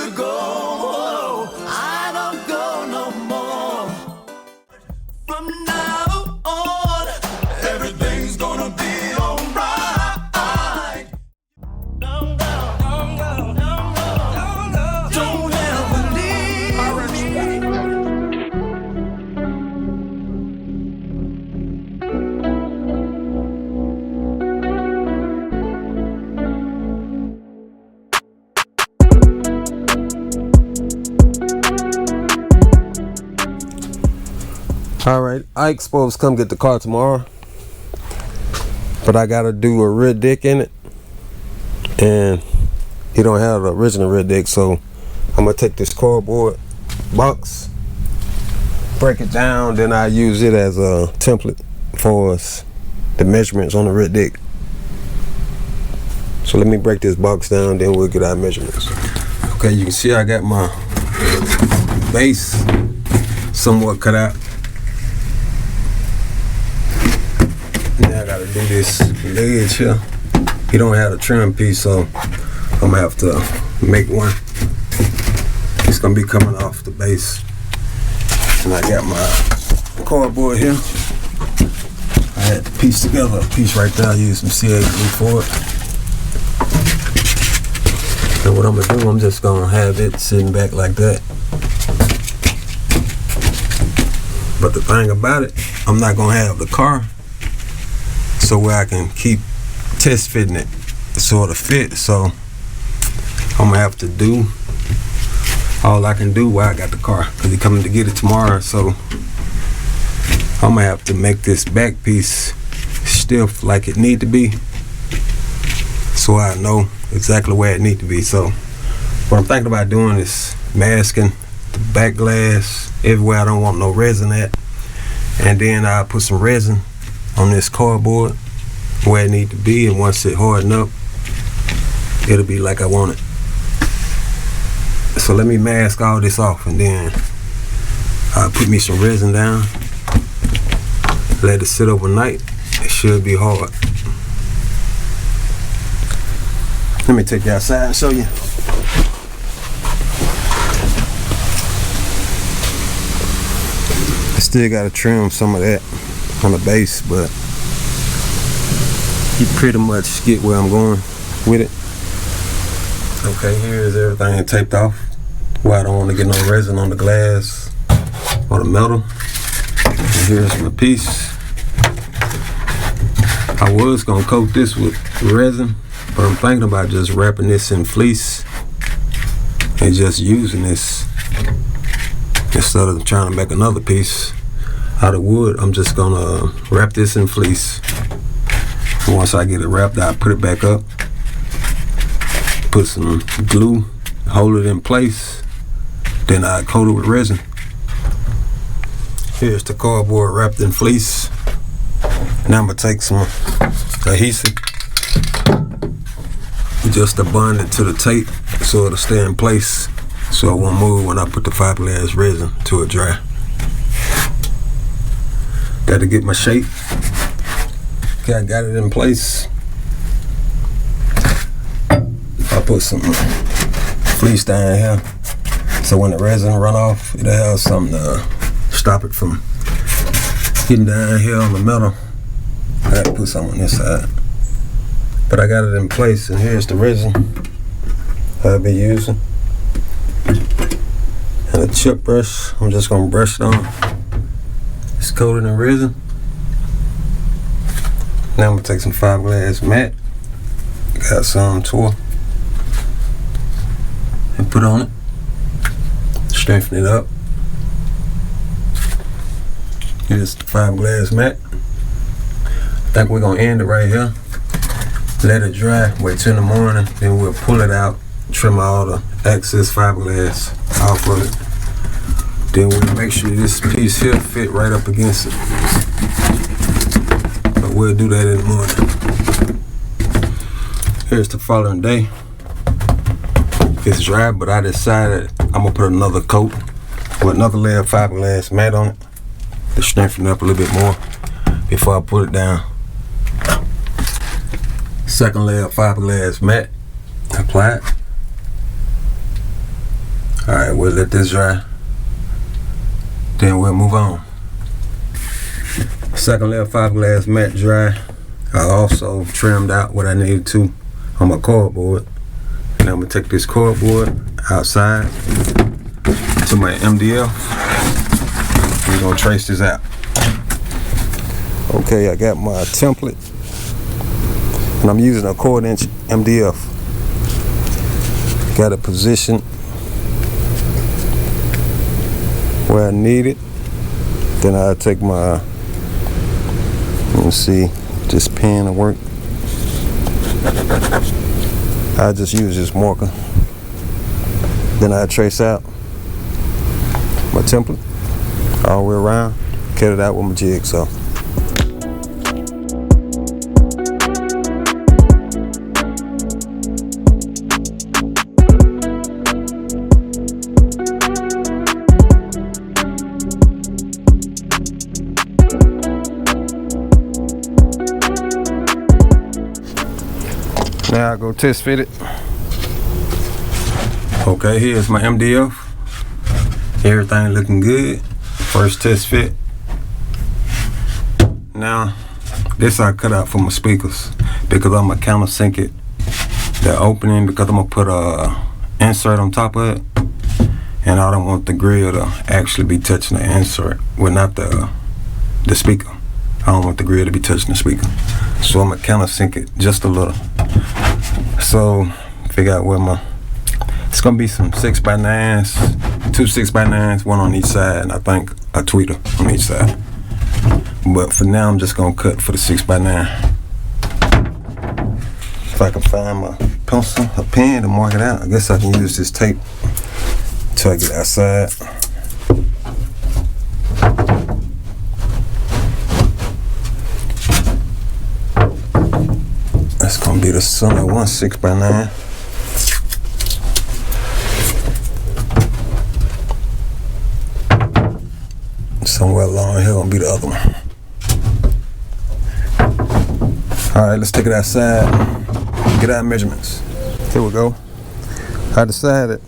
to go. I don't go no more. From now on, everything's gonna be alright. Don't go, don't go, don't go, don't go. Don't ever leave me. Alright, Ike's supposed to come get the car tomorrow, but I gotta do a rear deck in it, and he don't have the original rear deck, so I'm gonna take this cardboard box, break it down, then I use it as a template for the measurements on the rear deck. So let me break this box down, then we'll get our measurements. Okay, you can see I got my base somewhat cut out. Now I gotta do this ledge here. He don't have a trim piece, so I'm gonna have to make one. It's gonna be coming off the base. And I got my cardboard here. I had to piece together a piece right there. I used some CA glue for it. And what I'm gonna do, I'm just gonna have it sitting back like that. But the thing about it, I'm not gonna have the car so where I can keep test fitting it so it'll fit. So I'm gonna have to do all I can do while I got the car, because he's coming to get it tomorrow. So I'm gonna have to make this back piece stiff like it need to be, so I know exactly where it need to be. So what I'm thinking about doing is masking the back glass everywhere I don't want no resin at, and then I'll put some resin on this cardboard where it need to be, and once it harden up, it'll be like I want it. So let me mask all this off, and then I'll put me some resin down, let it sit overnight. It should be hard. Let me take you outside and show you. I still gotta trim some of that on the base, but you pretty much get where I'm going with it. Okay, here's everything taped off where I don't want to get no resin on the glass or the metal. And here's my piece. I was gonna coat this with resin, but I'm thinking about just wrapping this in fleece and just using this instead of trying to make another piece out of wood. I'm just gonna wrap this in fleece. Once I get it wrapped, I put it back up, put some glue, hold it in place, then I coat it with resin. Here's the cardboard wrapped in fleece. Now I'm gonna take some adhesive, just to bond it to the tape so it'll stay in place, so it won't move when I put the fiberglass resin to it dry. Got to get my shape. Okay, I got it in place. I put some fleece down here, so when the resin run off, it'll have something to stop it from getting down here on the metal. I got to put something on this side, but I got it in place. And here's the resin I'll be using, and a chip brush. I'm just gonna brush it on. It's coated in resin. Now I'm gonna take some fiberglass mat, got some tool, and put on it, strengthen it up. Here's the fiberglass mat. I think we're gonna end it right here, let it dry, wait till in the morning, then we'll pull it out, trim all the excess fiberglass off of it. Then we'll make sure this piece here fit right up against it. But we'll do that in the morning. Here's the following day. It's dry, but I decided I'm gonna put another coat with another layer of fiberglass mat on it to strengthen it up a little bit more before I put it down. Second layer of fiberglass mat applied. Alright, we'll let this dry. Then we'll move on. Second layer fiberglass mat dry. I also trimmed out what I needed to on my cardboard. And I'm gonna take this cardboard outside to my MDF. We're gonna trace this out. Okay, I got my template. And I'm using a 1/4 inch MDF. Got it positioned where I need it. Then I'll take my, let me see, this pen to work. I just use this marker. Then I trace out my template all the way around, cut it out with my jigsaw. Now I go test fit it. Okay, here's my MDF. Everything looking good. First test fit. Now, this I cut out for my speakers because I'm gonna countersink it. The opening because I'm gonna put a insert on top of it, and I don't want the grill to actually be touching the insert. Well, not the speaker. I don't want the grill to be touching the speaker. So I'm gonna countersink it just a little. So figure out where my, it's gonna be some 6x9s, 2 6x9s, one on each side, and I think a tweeter on each side. But for now, I'm just gonna cut for the 6x9. If I can find my pencil, a pen to mark it out, I guess I can use this tape till I get outside. That's gonna be the summer one 6x9. Somewhere along here gonna be the other one. Alright, let's take it outside, get our measurements. Here we go. I decided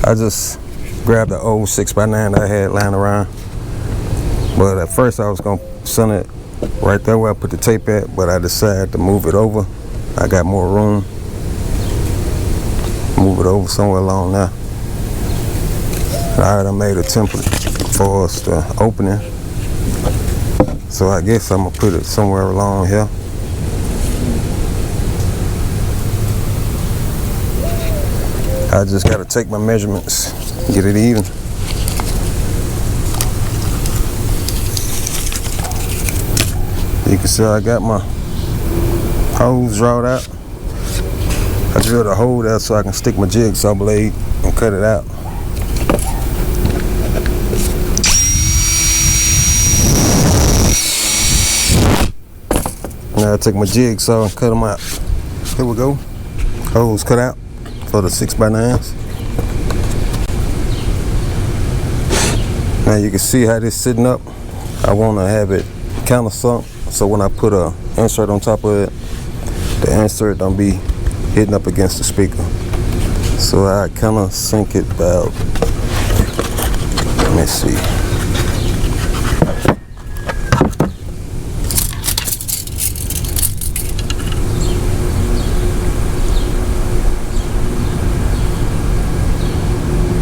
I just grabbed the old 6x9 that I had lying around. But at first I was gonna sun it right there where I put the tape at, but I decided to move it over. I got more room. Move it over somewhere along there. Alright, I made a template for us to opening. So I guess I'm gonna put it somewhere along here. I just gotta take my measurements, get it even. You can see I got my holes drawn out. I drilled a hole there so I can stick my jigsaw blade and cut it out. Now I take my jigsaw and cut them out. Here we go. Holes cut out for the 6x9s. Now you can see how this is sitting up. I want to have it countersunk, so when I put a insert on top of it, the insert don't be hitting up against the speaker. So I countersink it about, let me see.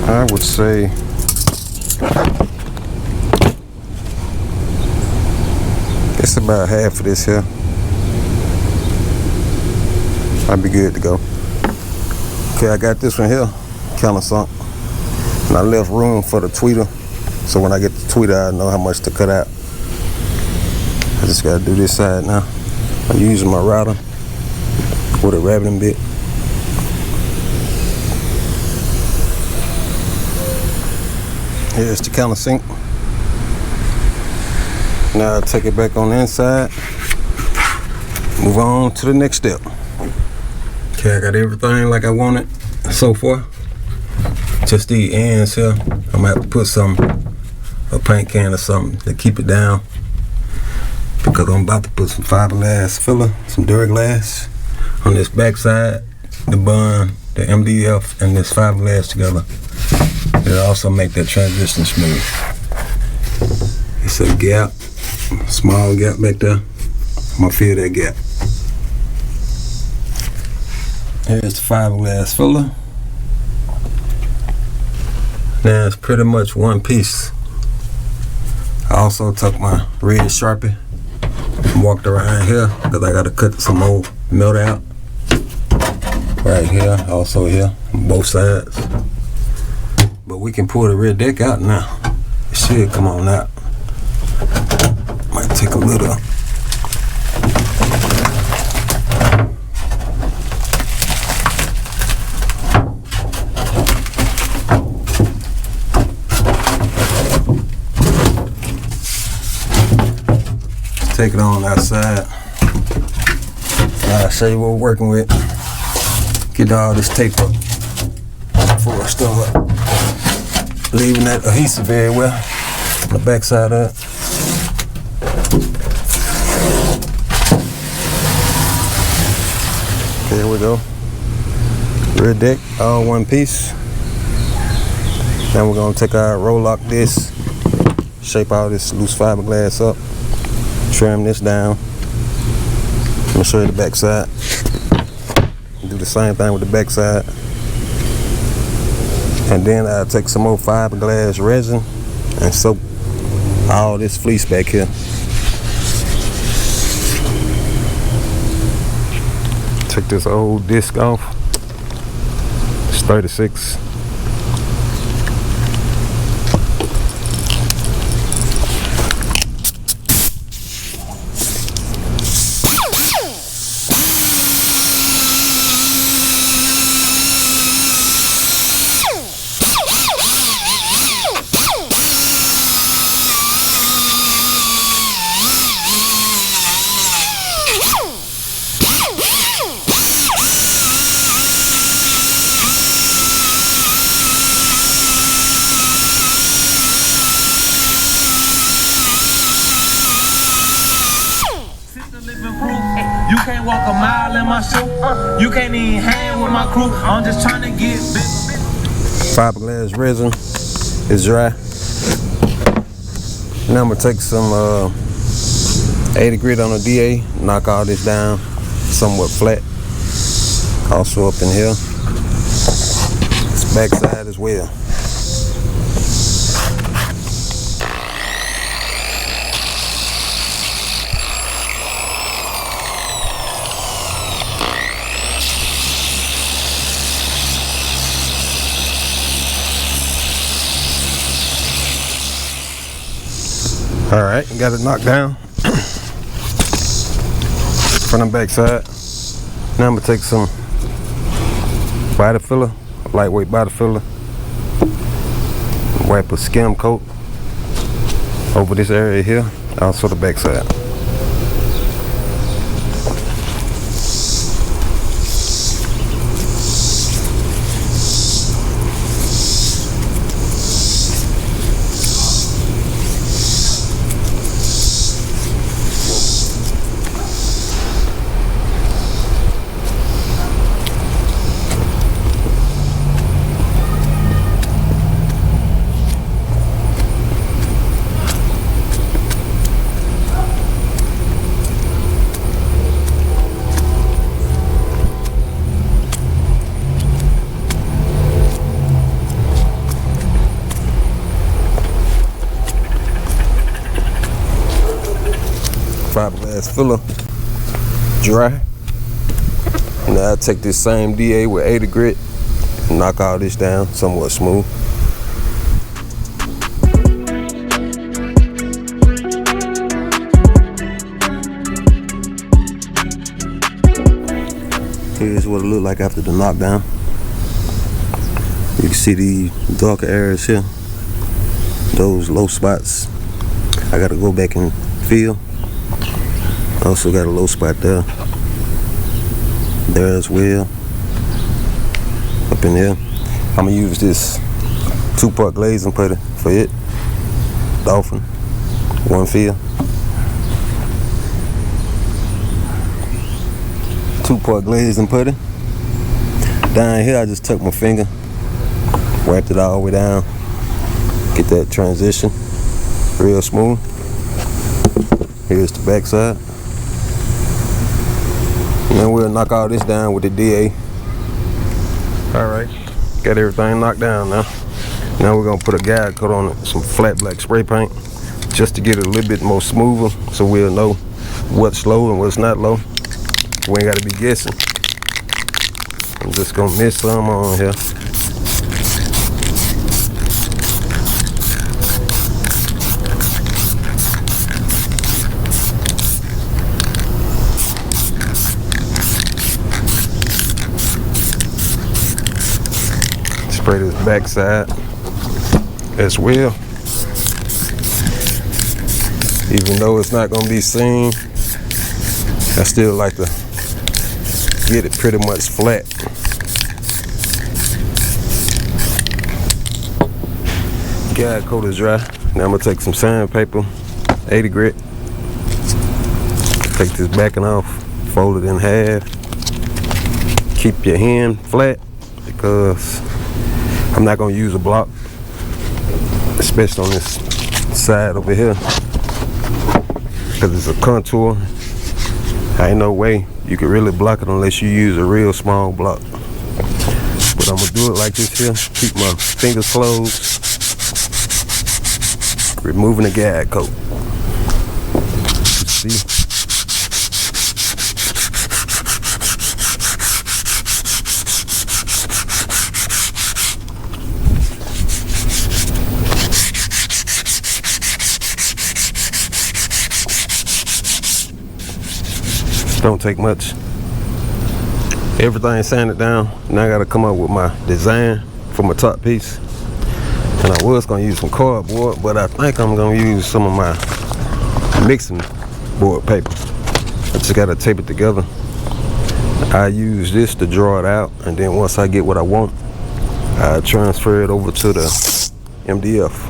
I would say it's about half of this here. I'd be good to go. Okay, I got this one here, countersunk. And I left room for the tweeter. So when I get the tweeter, I know how much to cut out. I just gotta do this side now. I'm using my router with a rabbiting bit. Here's the countersink. Now I'll take it back on the inside. Move on to the next step. Okay, I got everything like I wanted so far. Just the ends here. I'm gonna have to put a paint can or something to keep it down, because I'm about to put some fiberglass filler, some Duraglass on this back side, the bun, the MDF, and this fiberglass together. It'll also make that transition smooth. It's a gap, small gap back there. I'm gonna fill that gap. Here's the fiberglass filler. Now it's pretty much one piece. I also took my red Sharpie and walked around here because I gotta cut some old melt out. Right here, also here, on both sides. But we can pull the rear deck out now. It should come on out. Might take a little. Take it on outside. I'll show you what we're working with. Get all this tape up before I start leaving that adhesive everywhere on the back side of it. There we go. Rear deck, all one piece. Now we're gonna take our roll lock this, shape all this loose fiberglass up, trim this down. I'm gonna show you the back side. Do the same thing with the back side. And then I'll take some more fiberglass resin and soak all this fleece back here. Take this old disc off. It's 36. You can't walk a mile in my shoe. You can't even hang with my crew. I'm just trying to get big. Fiberglass resin is dry. Now I'm gonna take some 80 grit on a DA, knock all this down somewhat flat. Also up in here. This back side as well. All right, got it knocked down. Front and back side. Now I'm gonna take some body filler, lightweight body filler. Wipe a skim coat over this area here, also the back side. Fiberglass filler dry. Now I take this same DA with 80 grit and knock all this down somewhat smooth. Here's what it looked like after the knockdown. You can see the darker areas here, those low spots. I gotta go back and fill. Also got a low spot there as well, up in here. I'm gonna use this 2-part glazing putty for it. Dolphin, one fill. 2-part glazing putty. Down here I just took my finger, wiped it all the way down, Get that transition real smooth. Here's the back side. And then we'll knock all this down with the DA. Alright, got everything knocked down now. Now we're gonna put a guide coat on it, some flat black spray paint, just to get it a little bit more smoother, so we'll know what's low and what's not low. We ain't gotta be guessing. I'm just gonna mix some on here. Spray this back side as well. Even though it's not gonna be seen, I still like to get it pretty much flat. Guide coat is dry. Now I'm gonna take some sandpaper, 80 grit. Take this backing off, fold it in half. Keep your hand flat because I'm not gonna use a block, especially on this side over here, because it's a contour. Ain't no way you can really block it unless you use a real small block. But I'm gonna do it like this here. Keep my fingers closed. Removing the guide coat. See? Don't take much. Everything sanded down. Now I gotta come up with my design for my top piece. And I was gonna use some cardboard, but I think I'm gonna use some of my mixing board paper. I just gotta tape it together. I use this to draw it out, and then once I get what I want, I transfer it over to the MDF.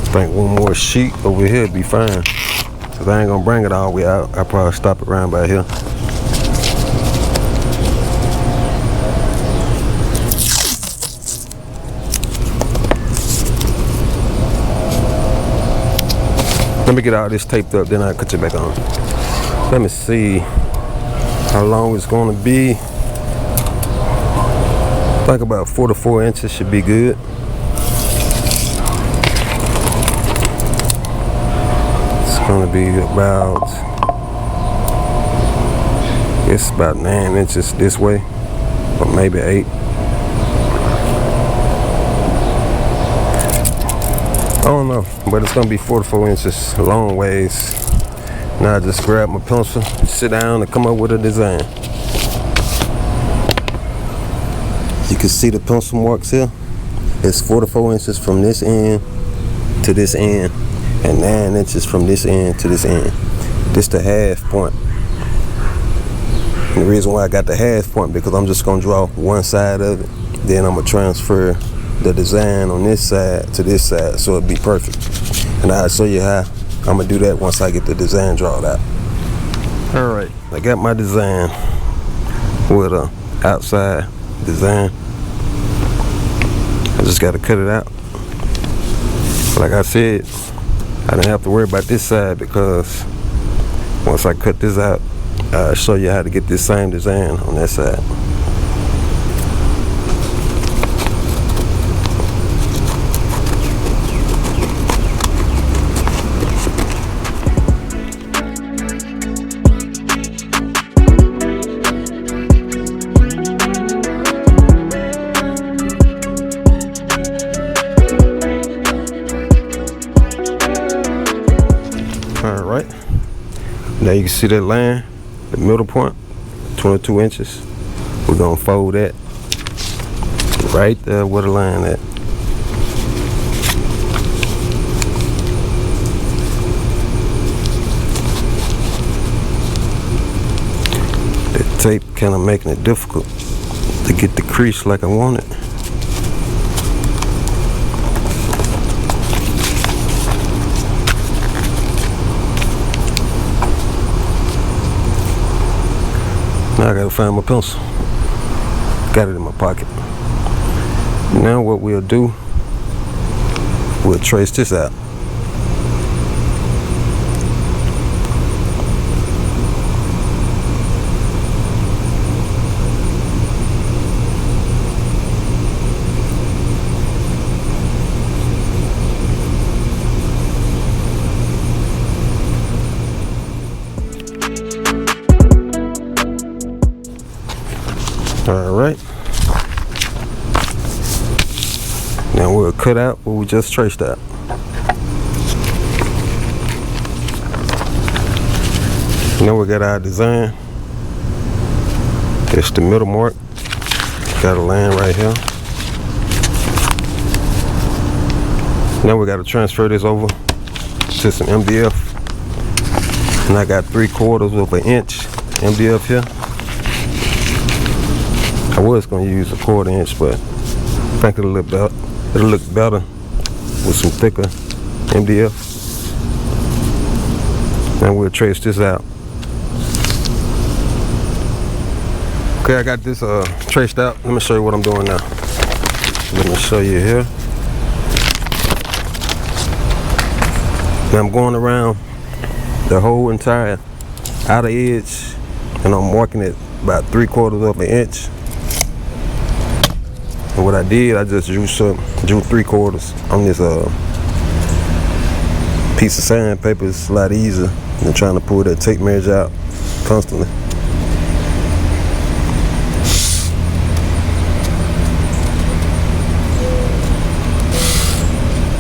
I think one more sheet over here would be fine, because I ain't gonna bring it all the way out. I'll probably stop it around by here. Let me get all this taped up, then I'll cut it back on. Let me see how long it's gonna be. I think about 4 to 4 inches should be good. Gonna be about, it's about 9 inches this way, or maybe 8. I don't know, but it's gonna be 4 to 4 inches long ways. Now I just grab my pencil, sit down, and come up with a design. You can see the pencil marks here. It's 4 to 4 inches from this end to this end, and 9 inches from this end to this end. This the half point. And the reason why I got the half point, because I'm just gonna draw one side of it, then I'm gonna transfer the design on this side to this side, so it'll be perfect. And I'll show you how I'm gonna do that once I get the design drawn out. All right, I got my design with a outside design. I just gotta cut it out. Like I said, I didn't have to worry about this side, because once I cut this out, I'll show you how to get this same design on that side. Alright, now you can see that line, the middle point, 22 inches. We're gonna fold that right there where the line at. The tape kind of making it difficult to get the crease like I want it. Now I gotta find my pencil. Got it in my pocket. Now what we'll do, we'll trace this out. All right. Now we'll cut out what we just traced out. Now we got our design. It's the middle mark. Got a line right here. Now we got to transfer this over to some MDF. And I got 3/4 of an inch MDF here. I was going to use a 1/4 inch, but I think it'll look better with some thicker MDF. Now we'll trace this out. Okay, I got this traced out. Let me show you what I'm doing now. Let me show you here. Now I'm going around the whole entire outer edge, and I'm marking it about 3/4 of an inch. And what I did, I just drew 3/4 on this piece of sandpaper. It's a lot easier than trying to pull that tape measure out constantly.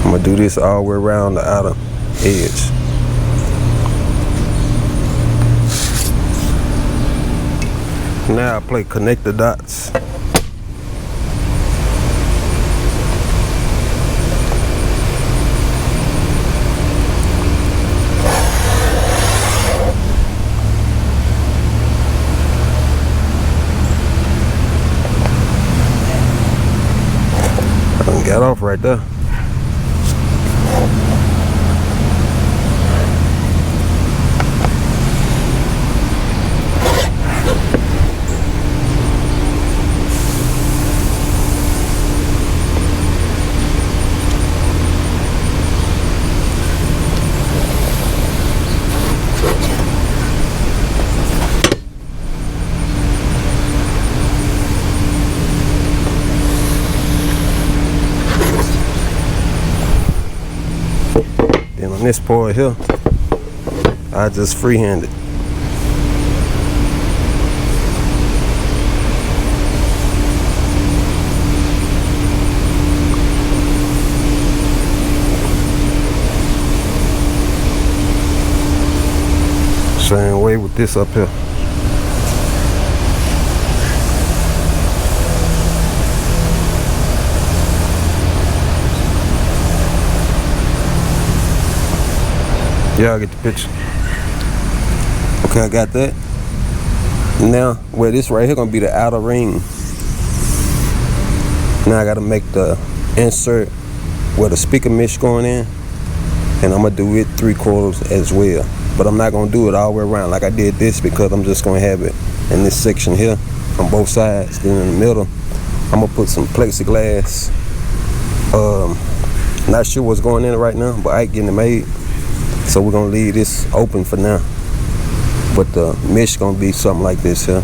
I'm gonna do this all the way around the outer edge. Now I connect the dots. Got off right there. On this part here, I just freehand it. Same way with this up here. Y'all get the picture. Okay, I got that. Now, well, this right here gonna be the outer ring. Now I gotta make the insert where the speaker mesh going in, and I'm gonna do it 3/4 as well. But I'm not gonna do it all the way around like I did this, because I'm just gonna have it in this section here on both sides. Then in the middle, I'm gonna put some plexiglass. Not sure what's going in it right now, but I ain't getting it made. So we're gonna leave this open for now. But the mesh gonna be something like this here.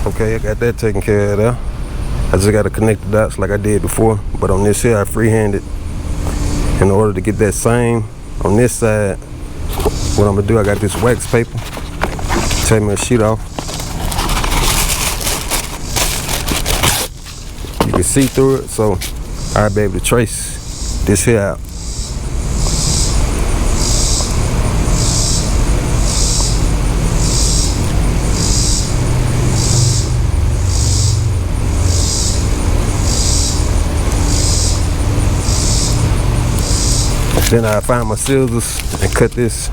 Okay, I got that taken care of there. I just gotta connect the dots like I did before. But on this here, I freehanded. In order to get that same on this side, what I'm gonna do, I got this wax paper. Take my sheet off. You can see through it, so I'll be able to trace this here out. Then I find my scissors and cut this.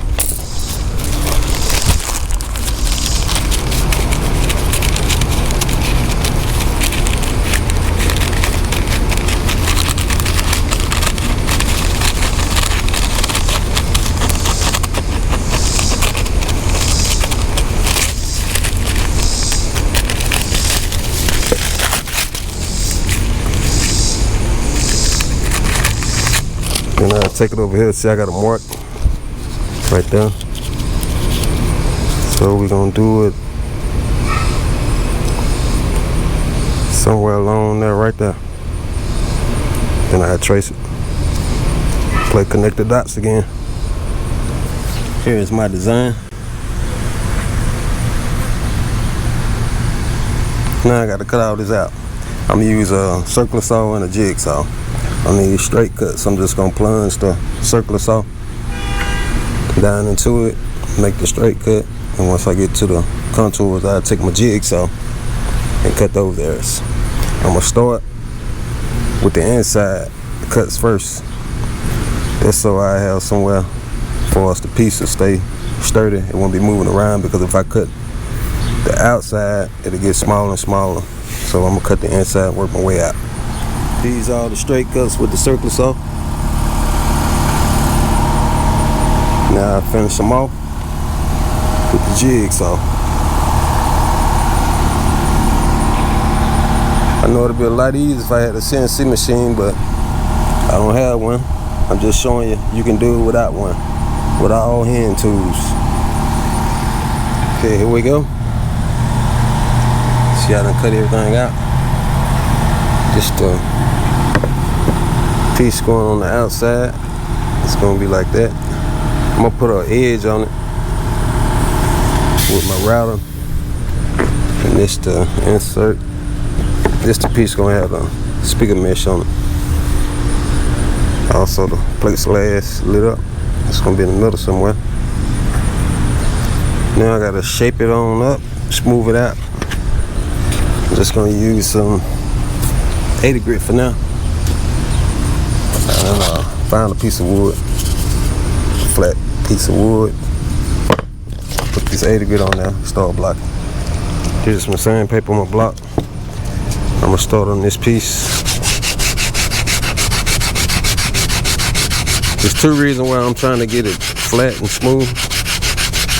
take it over here. See, I got a mark right there. So we're gonna do it somewhere along there, right there. Then I trace it. Connect the dots again. Here is my design. Now I got to cut all this out. I'm gonna use a circular saw and a jigsaw. I need straight cuts. I'm just gonna plunge the circular saw down into it, make the straight cut, and once I get to the contours, I take my jigsaw and cut those areas. I'm gonna start with the inside cuts first. That's so I have somewhere for us the piece to stay sturdy. It won't be moving around, because if I cut the outside, it'll get smaller and smaller. So I'm gonna cut the inside, work my way out. These are the straight cuts with the circular saw. Now I finish them off with the jigsaw. I know it'd be a lot easier if I had a CNC machine, but I don't have one. I'm just showing you can do it without one, without all hand tools. Okay, here we go. See, I done cut everything out. Just a piece going on the outside. It's gonna be like that. I'm gonna put an edge on it with my router, and this to insert. This the piece gonna have a speaker mesh on it. Also the plate glass lit up. It's gonna be in the middle somewhere. Now I gotta shape it on up, smooth it out. I'm just gonna use some 80 grit for now. And find a piece of wood, flat piece of wood. Put this 80 grit on there, start blocking. Here's some sandpaper on my block. I'm gonna start on this piece. There's two reasons why I'm trying to get it flat and smooth.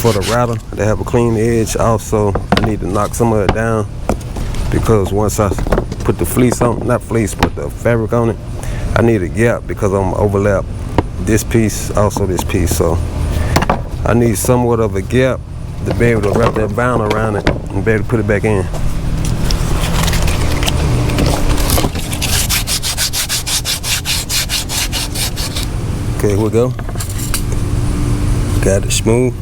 For the router to have a clean edge. Also, I need to knock some of it down, because once I put the fleece on, not fleece, but the fabric on it, I need a gap, because I'm gonna overlap this piece, also this piece. So I need somewhat of a gap to be able to wrap that bound around it and be able to put it back in. Okay, here we go. Got it smooth.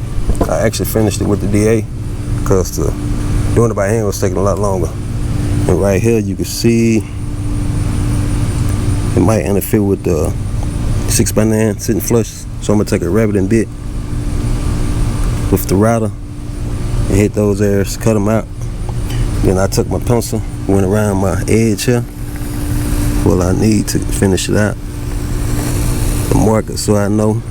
I actually finished it with the DA, because doing it by hand was taking a lot longer. And right here you can see it might interfere with the 6x9 sitting flush. So I'm gonna take a rabbiting bit with the router and hit those areas, cut them out. Then I took my pencil, went around my edge here. Well, I need to finish it out. Mark it so I know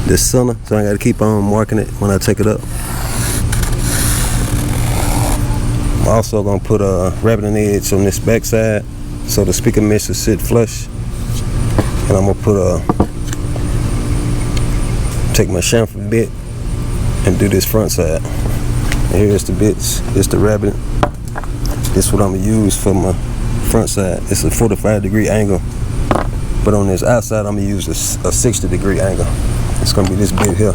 the center, so I gotta keep on marking it when I take it up. I'm also gonna put a rabbiting edge on this back side so the speaker mesh will sit flush. And I'm gonna take my chamfer bit and do this front side. And here's the bits, it's the rabbiting. This is what I'm gonna use for my front side. It's a 45-degree angle. But on this outside, I'm gonna use a 60-degree angle. It's gonna be this bit here.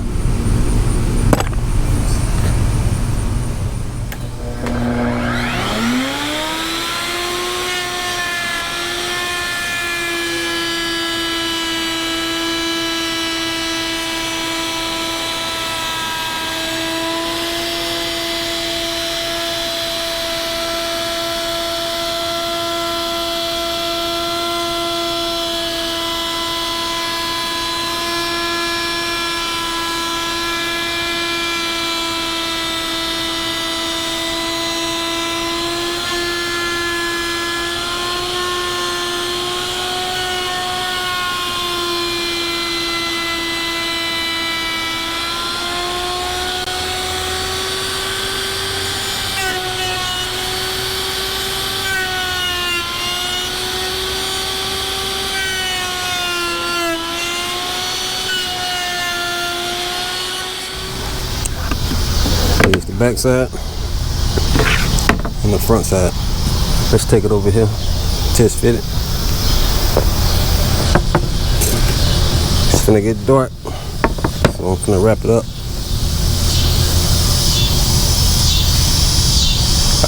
Here's the back side and the front side. Let's take it over here, test fit it. finna get dark, so I'm finna wrap it up.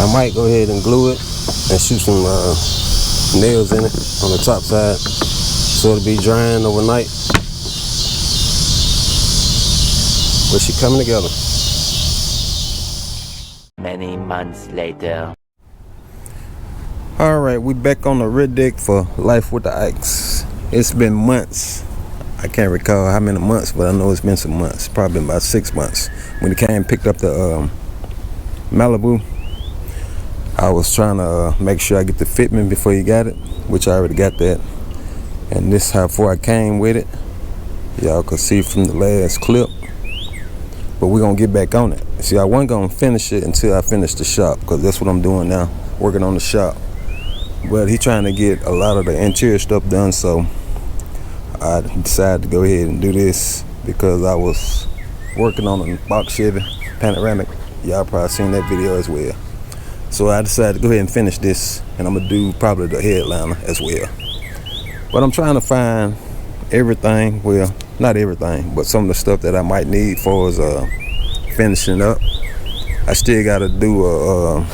I might go ahead and glue it and shoot some nails in it on the top side so it'll be drying overnight. But she coming together. Many months later. Alright, we back on the red deck for Life with the Ikes. It's been months. I can't recall how many months, but I know it's been some months. Probably been about 6 months. When he came and picked up the Malibu, I was trying to make sure I get the fitment before he got it, which I already got that. And this is how far I came with it. Y'all could see from the last clip. But we're going to get back on it. See, I wasn't going to finish it until I finish the shop, because that's what I'm doing now, working on the shop. But he's trying to get a lot of the interior stuff done, so I decided to go ahead and do this because I was working on a box Chevy panoramic. Y'all probably seen that video as well. So I decided to go ahead and finish this, and I'm gonna do probably the headliner as well. But I'm trying to find everything, well, not everything, but some of the stuff that I might need for as finishing up. I still gotta do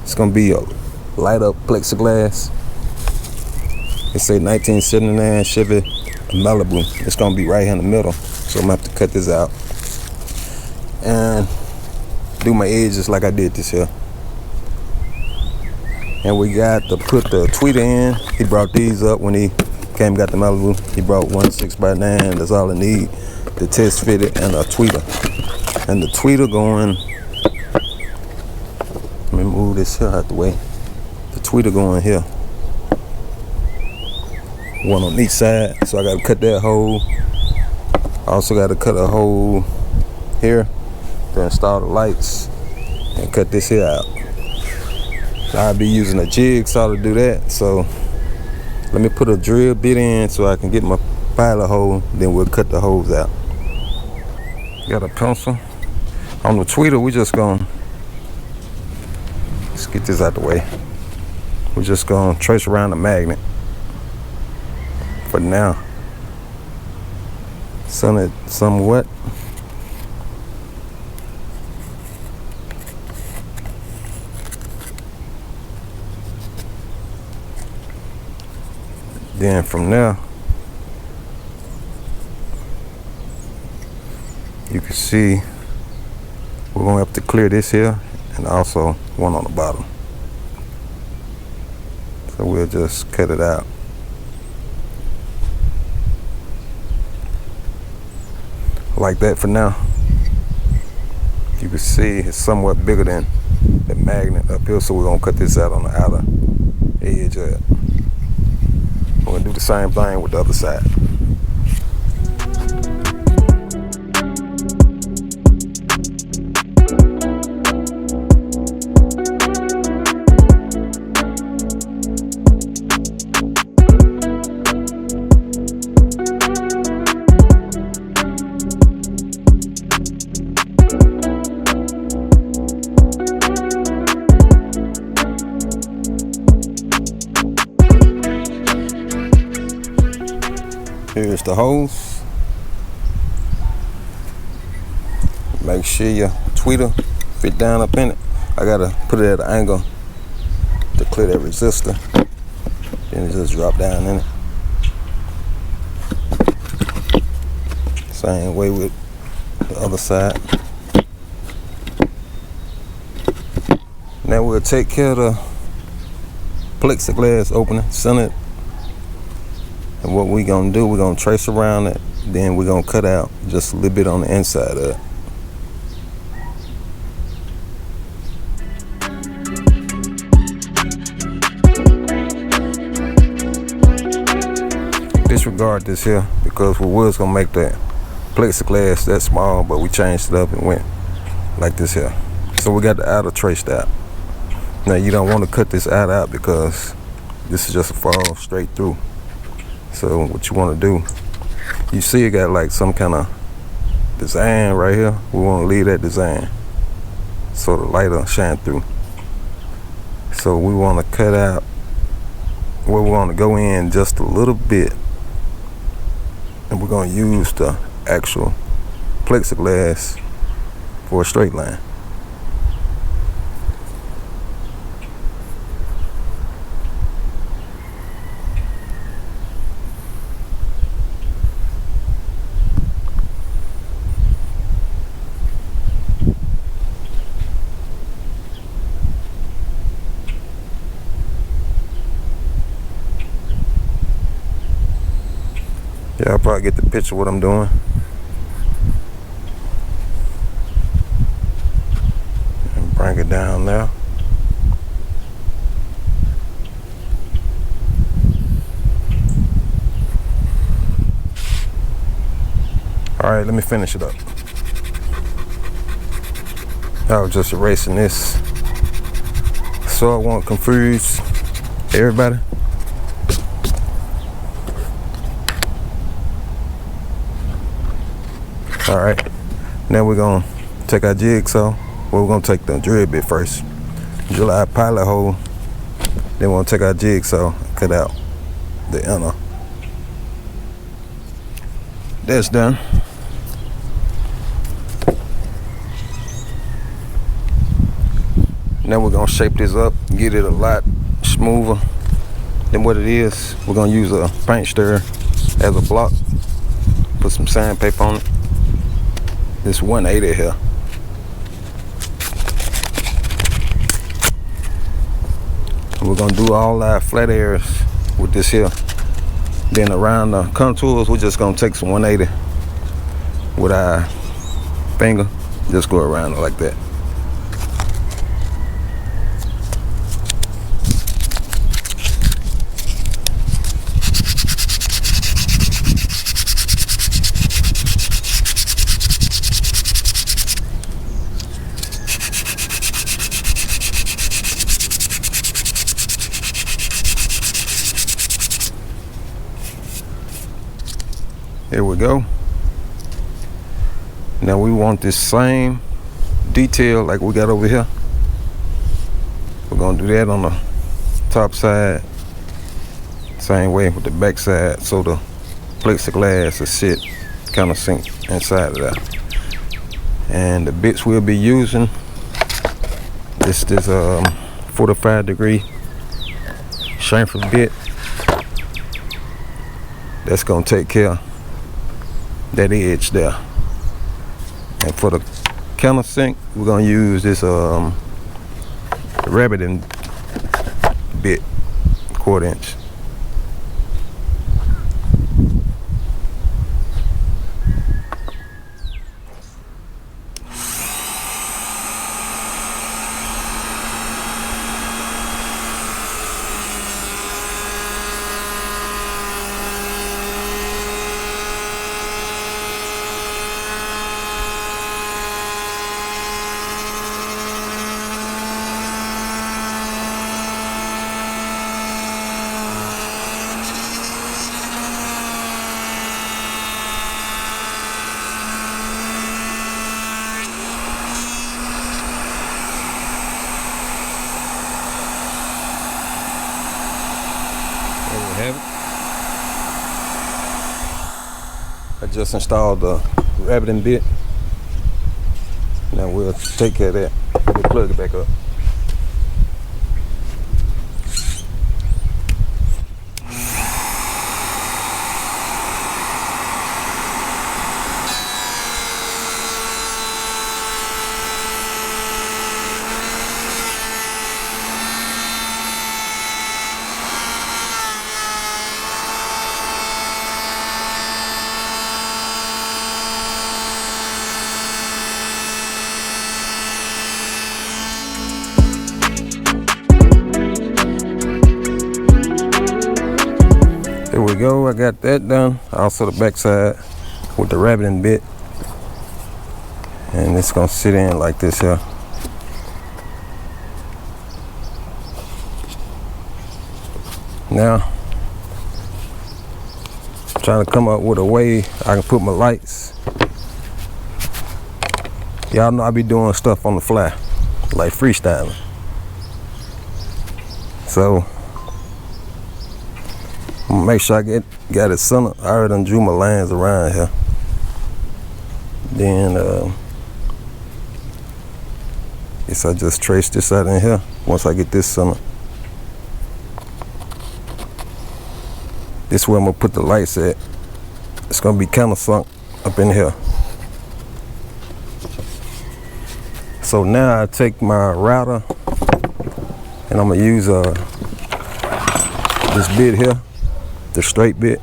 it's gonna be a light up plexiglass. It say 1979 Chevy Malibu. It's gonna be right here in the middle, so I'm gonna have to cut this out and do my edges like I did this here. And we got to put the tweeter in. He brought these up when he came and got the Malibu. He brought one 6x9. That's all I need to test fit it, and a tweeter. And the tweeter going, let me move this here out the way. The tweeter going here. One on each side, so I got to cut that hole. I also got to cut a hole here to install the lights and cut this here out. I'll be using a jigsaw to do that, so let me put a drill bit in so I can get my pilot hole, then we'll cut the holes out. Got a pencil. On the tweeter, we just gonna, let's get this out the way. We're just gonna trace around the magnet for now. Sun it somewhat. Then from there, you can see we're gonna have to clear this here and also one on the bottom. So we'll just cut it out. Like that for now. You can see it's somewhat bigger than the magnet up here, so we're gonna cut this out on the outer edge of it. We're gonna do the same thing with the other side. Here's the hose. Make sure your tweeter fit down up in it. I gotta put it at an angle to clear that resistor. Then it just drop down in it. Same way with the other side. Now we'll take care of the plexiglass opening, center it. And what we gonna do, we're gonna trace around it, then we're gonna cut out just a little bit on the inside of it. Disregard this here because we was gonna make that plexiglass that small, but we changed it up and went like this here. So we got the outer traced out. Now you don't want to cut this out because this is just a fall straight through. So what you want to do, you see it got like some kind of design right here. We want to leave that design so the light will shine through. So we want to cut out where we want to go in just a little bit and we're gonna use the actual plexiglass for a straight line. Yeah, I'll probably get the picture of what I'm doing. And bring it down now. Alright, let me finish it up. I was just erasing this so I won't confuse everybody. Alright, now we're gonna take our jigsaw. Well, we're gonna take the drill bit first. Drill our pilot hole. Then we're gonna take our jigsaw and cut out the inner. That's done. Now we're gonna shape this up, get it a lot smoother than what it is. We're gonna use a paint stirrer as a block. Put some sandpaper on it. This 180 here. We're gonna do all our flat areas with this here. Then around the contours, we're just gonna take some 180 with our finger. Just go around it like that. Here we go. Now we want this same detail like we got over here. We're gonna do that on the top side, same way with the back side, so the plexiglass will sit kind of sink inside of that. And the bits we'll be using, this 45-degree chamfer bit. That's gonna take care of that edge there. And for the countersink, we're gonna use this rabbiting bit, 1/4 inch. I just installed the rabbiting bit. Now we'll take care of that. We'll plug it back up. There we go, I got that done. Also the back side with the rabbiting bit. And it's gonna sit in like this here. Now, I'm trying to come up with a way I can put my lights. Y'all know I be doing stuff on the fly, like freestyling. So, I'm gonna make sure I got it centered. I already done drew my lines around here. Then guess I just trace this out in here once I get this centered. This is where I'm gonna put the lights at. It's gonna be kind of sunk up in here. So now I take my router and I'm gonna use this bit here, the straight bit,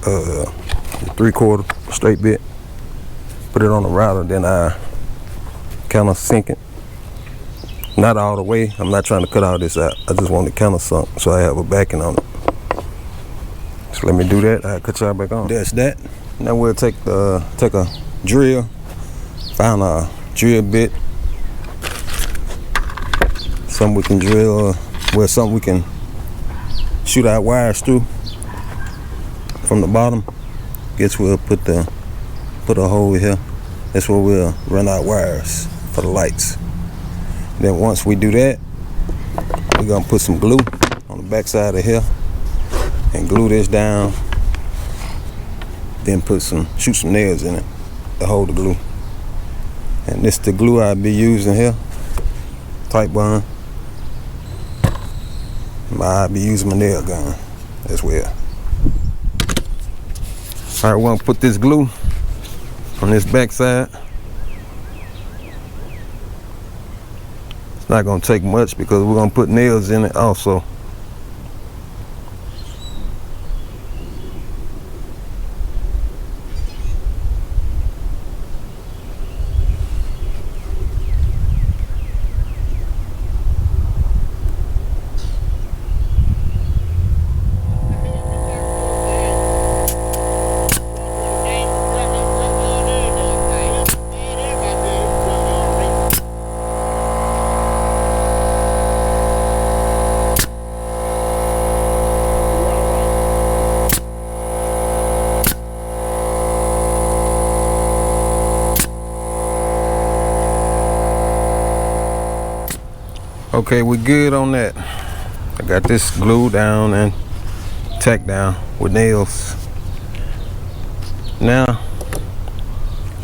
the 3/4 straight bit. Put it on the router, then I kind of sink it. Not all the way. I'm not trying to cut all this out. I just want it kind of sunk so I have a backing on it. So let me do that. I'll cut y'all back on. That's that. Now we'll take a drill, find a drill bit, something we can drill, something we can shoot our wires through from the bottom. Guess we'll put a hole here. That's where we'll run our wires for the lights. Then once we do that, we're gonna put some glue on the back side of here and glue this down. Then shoot some nails in it to hold the glue. And this the glue I'll be using here, Type Bond. I'll be using my nail gun as well. All right, we're gonna put this glue on this back side. It's not gonna take much because we're gonna put nails in it also. Okay, we're good on that. I got this glued down and tacked down with nails. Now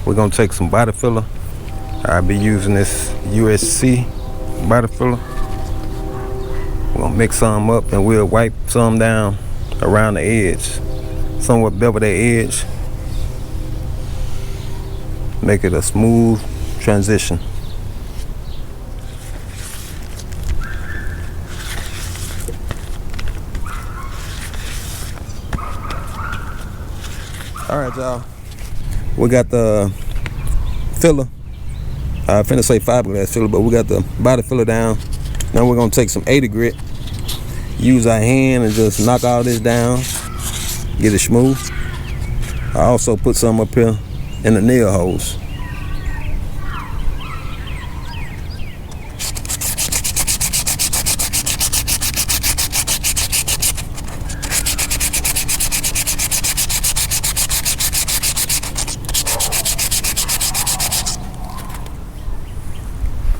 we're gonna take some body filler. I'll be using this USC body filler. We're gonna mix some up and we'll wipe some down around the edge, somewhat bevel that edge, make it a smooth transition. All right, y'all. We got the filler. I finna say fiberglass filler, but we got the body filler down. Now we're gonna take some 80 grit, use our hand and just knock all this down, get it smooth. I also put some up here in the nail holes.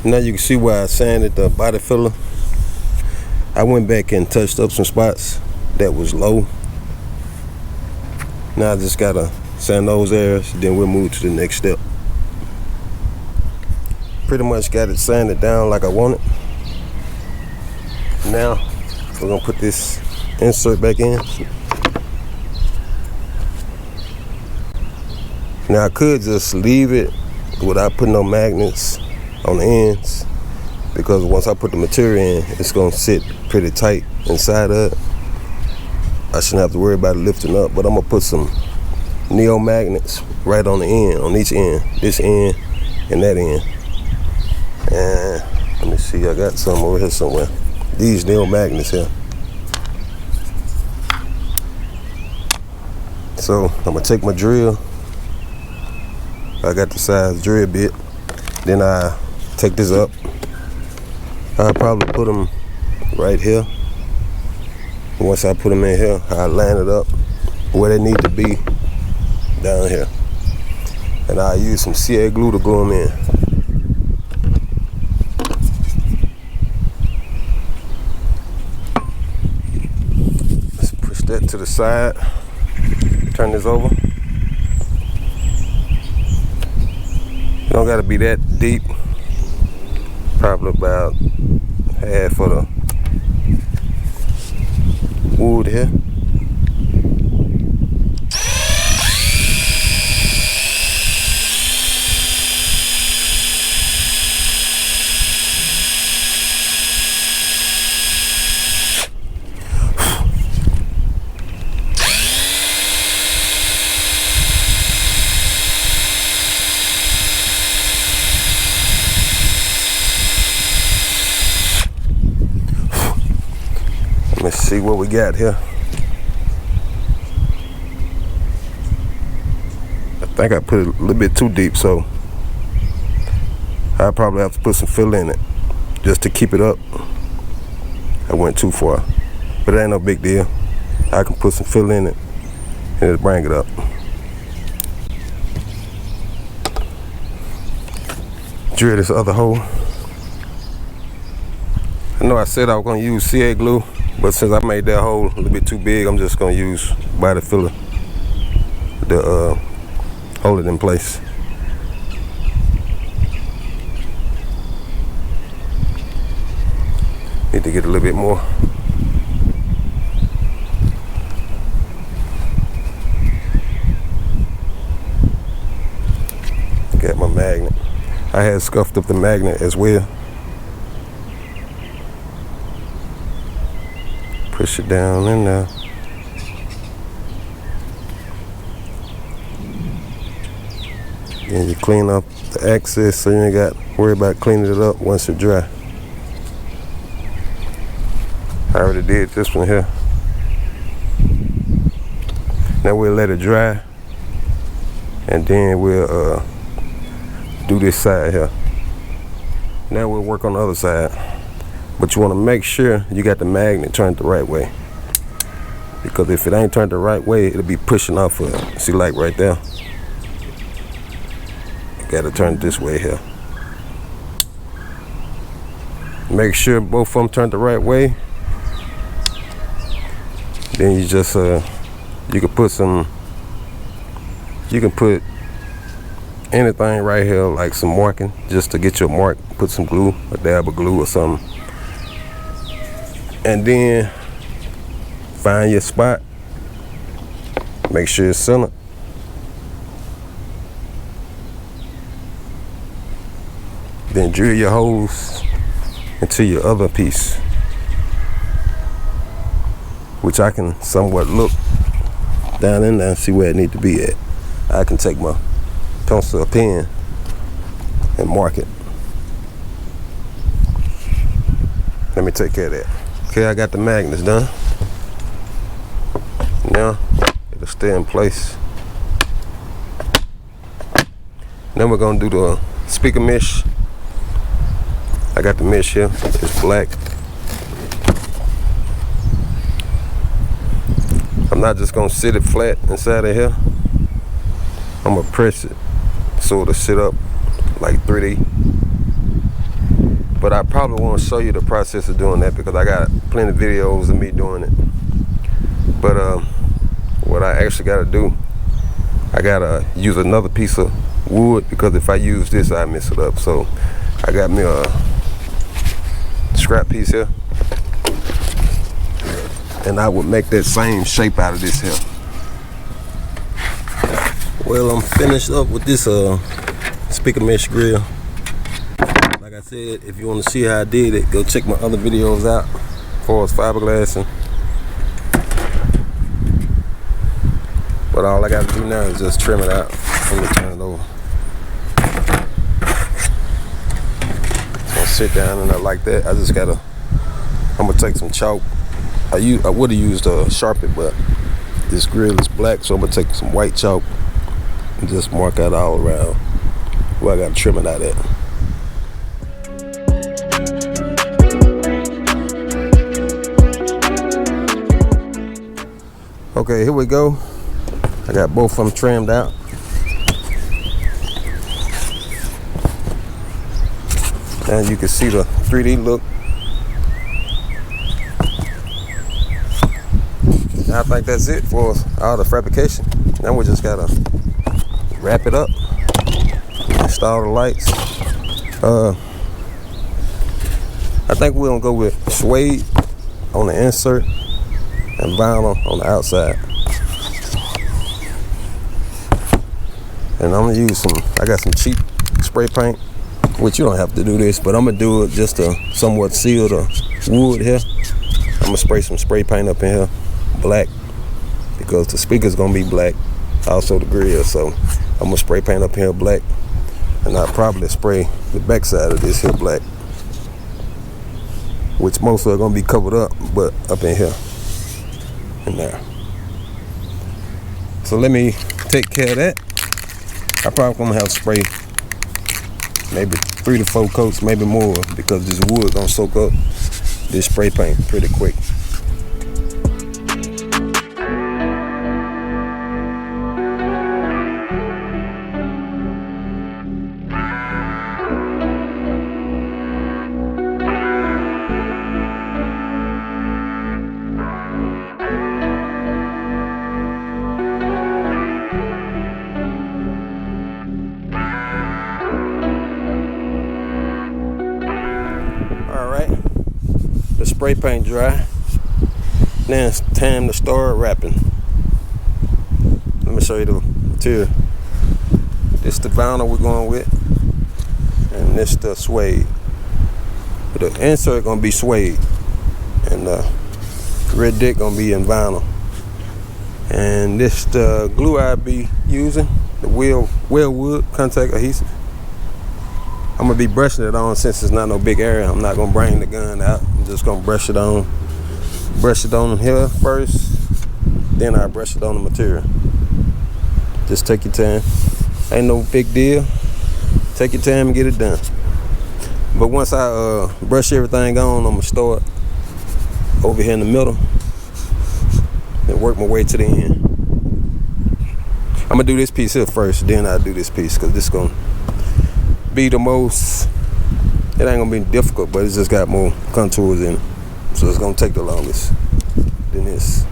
Now you can see where I sanded the body filler. I went back and touched up some spots that was low. Now I just gotta sand those areas, then we'll move to the next step. Pretty much got it sanded down like I want it. Now we're gonna put this insert back in. Now I could just leave it without putting no magnets on the ends, because once I put the material in, it's gonna sit pretty tight inside of it. I shouldn't have to worry about it lifting up, but I'm gonna put some neo magnets right on the end, on each end, this end and that end. And let me see, I got some over here somewhere. These neo magnets here. So I'm gonna take my drill. I got the size drill bit. Then I take this up. I'll probably put them right here. Once I put them in here, I line it up where they need to be down here. And I'll use some CA glue to glue them in. Let's push that to to the side. Turn this over. You don't gotta be that deep. Probably about half of the wood here. Let's see what we got here. I think I put it a little bit too deep, so I probably have to put some fill in it just to keep it up. I went too far, but it ain't no big deal. I can put some fill in it and it'll bring it up. Drill this other hole. I know I said I was gonna use CA glue, but since I made that hole a little bit too big, I'm just gonna use body filler to hold it in place. Need to get a little bit more. Got my magnet. I had scuffed up the magnet as well. Push it down in there. Then you clean up the excess so you ain't got to worry about cleaning it up once it's dry. I already did this one here. Now we'll let it dry and then we'll do this side here. Now we'll work on the other side. But you want to make sure you got the magnet turned the right way. Because if it ain't turned the right way, it'll be pushing off of it. See, like right there? You got to turn it this way here. Make sure both of them turn the right way. Then you just, you can put anything right here, like some marking, just to get your mark. Put some glue, a dab of glue or something. And then find your spot. Make sure it's centered. Then drill your holes into your other piece, which I can somewhat look down in there and see where it needs to be at. I can take my pencil or pen and mark it. Let me take care of that. Okay, I got the magnets done. Now it'll stay in place. Then we're gonna do the speaker mesh. I got the mesh here. It's black. I'm not just gonna sit it flat inside of here. I'm gonna press it so it'll sit up like 3D. But I probably want to show you the process of doing that because I got plenty of videos of me doing it. But what I actually got to do, I got to use another piece of wood because if I use this, I mess it up. So I got me a scrap piece here. And I would make that same shape out of this here. Well, I'm finished up with this speaker mesh grill. Like I said, if you want to see how I did it, go check my other videos out as far as fiberglassing. But all I got to do now is just trim it out and turn it over. So I'll sit down and I like that. I'm gonna take some chalk. I would have used a Sharpie, but this grill is black, so I'm gonna take some white chalk and just mark out all around where I gotta trim it out at. Okay, here we go. I got both of them trimmed out. And you can see the 3D look. I think that's it for all the fabrication. Now we just gotta wrap it up, install the lights. I think we're gonna go with suede on the insert and vinyl on the outside. And I'm gonna use I got some cheap spray paint, which you don't have to do this, but I'm gonna do it just to somewhat seal the wood here. I'm gonna spray some spray paint up in here, black, because the speaker's gonna be black, also the grill. So I'm gonna spray paint up here black, and I'll probably spray the back side of this here black, which most of it gonna be covered up, but up in here and there. So let me take care of that. I probably gonna have to spray maybe 3 to 4 coats, maybe more, because this wood gonna soak up this spray paint pretty quick. Spray paint dry. Now it's time to start wrapping. Let me show you the material. This the vinyl we're going with, and this the suede. The insert gonna be suede, and the red dick gonna be in vinyl. And this the glue I'll be using, the Wellwood contact adhesive. I'm gonna be brushing it on since it's not no big area. I'm not gonna bring the gun out. I'm just gonna brush it on here first, then I brush it on the material. Just take your time. Ain't no big deal. Take your time and get it done. But once I brush everything on, I'm gonna start over here in the middle and work my way to the end. I'm gonna do this piece here first, then I'll do this piece, because this gonna be the most, it ain't gonna be difficult, but it's just got more contours in it, so it's gonna take the longest than this.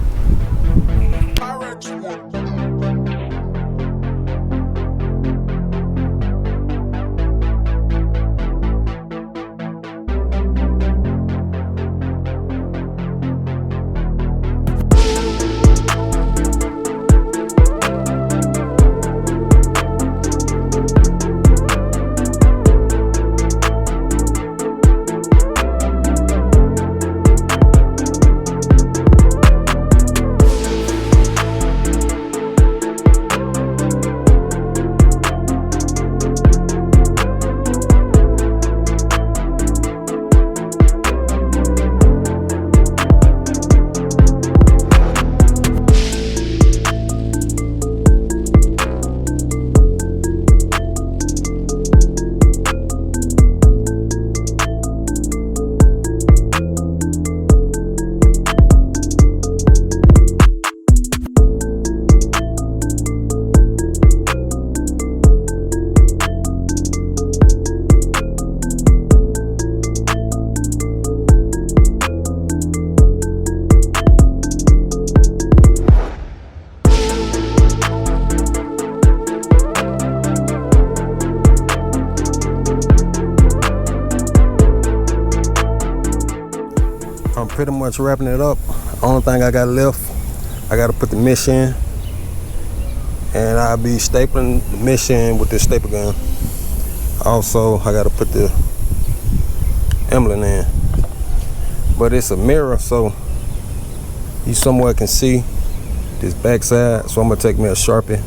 I'm pretty much wrapping it up. Only thing I got left, I got to put the mesh in, and I'll be stapling the mesh in with this staple gun. Also, I got to put the emblem in, but it's a mirror, so you somewhat can see this back side. So I'm gonna take me a Sharpie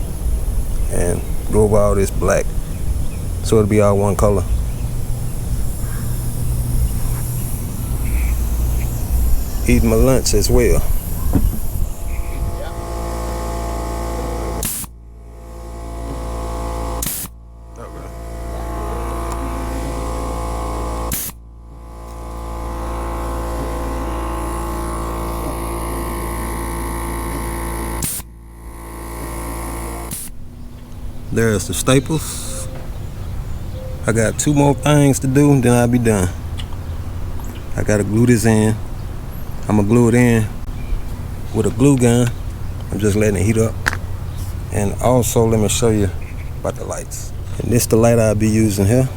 and go over all this black, so it'll be all one color. Eating my lunch as well. There's the staples. I got 2 more things to do, then I'll be done. I gotta glue this in. I'm gonna glue it in with a glue gun. I'm just letting it heat up. And also, let me show you about the lights. And this the light I'll be using here.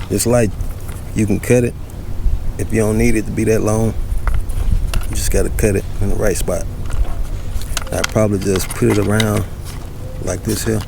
This light, you can cut it if you don't need it to be that long. You just gotta cut it in the right spot. I probably just put it around like this here.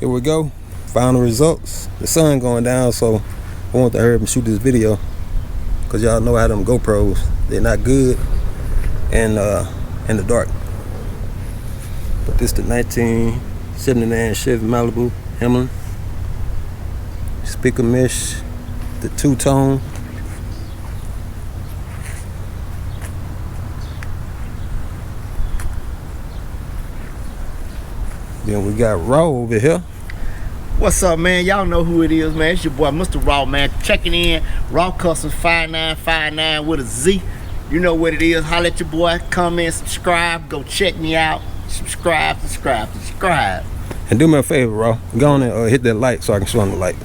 Here we go, final results. The sun going down, so I want to hurry up and shoot this video, because y'all know how them GoPros, they're not good in the dark. But this the 1979 Chevy Malibu Hamlin. Speaker mesh, the two-tone. Then we got Raw over here. What's up, man? Y'all know who it is, man. It's your boy, Mr. Raw, man. Checking in. Raw Customs 5959 with a Z. You know what it is. Holla at your boy. Comment, subscribe. Go check me out. Subscribe. And do me a favor, Raw. Go on and hit that light so I can show them the light.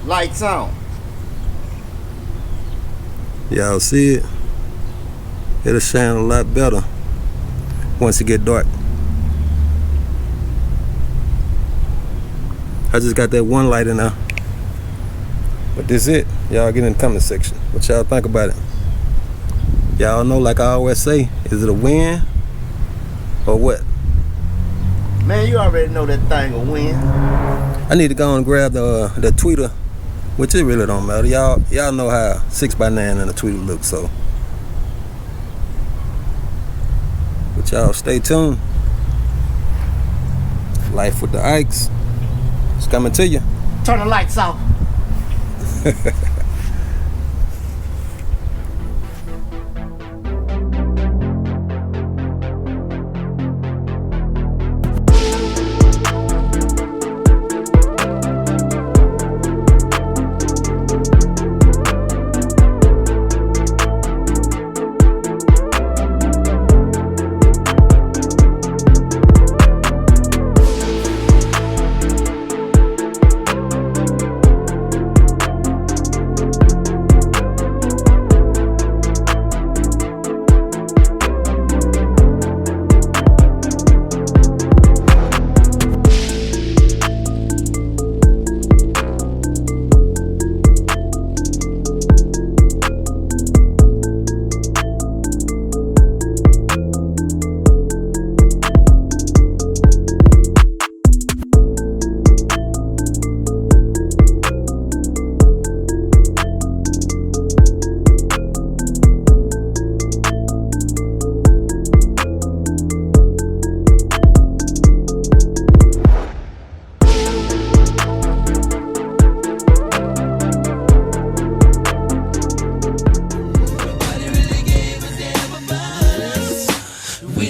Lights on. Y'all see it? It'll shine a lot better once it get dark. I just got that one light in there. But this it. Y'all get in the comment section. What y'all think about it? Y'all know, like I always say, is it a win or what? Man, you already know that thing will win. I need to go and grab the tweeter, which it really don't matter. Y'all know how 6x9 and a tweeter look, so. But y'all stay tuned. Life with the Ikes. It's coming to you. Turn the lights off.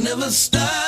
never stop.